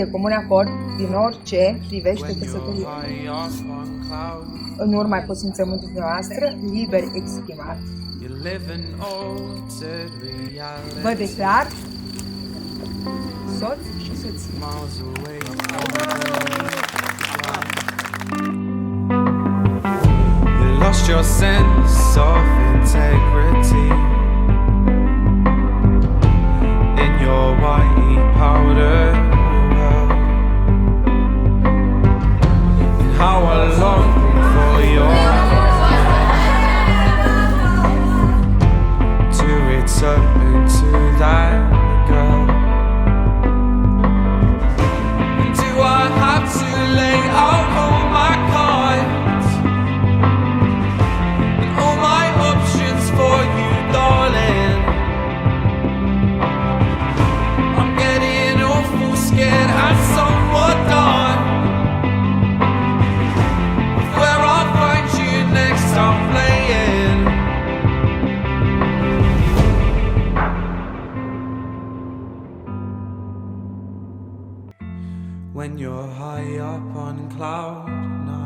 de comun acord din orice privește căsătoria. În urma consimțământului dumneavoastră, liber exprimat, vă declar soț și soție. You lost your sense of integrity in your white powder world. And how I long for your to return to that girl. And do I have to lay out all my cards and all my options for you, darling? I'm getting awful scared and somewhat done with where I'll find you next time playing. When you're high up on cloud nine.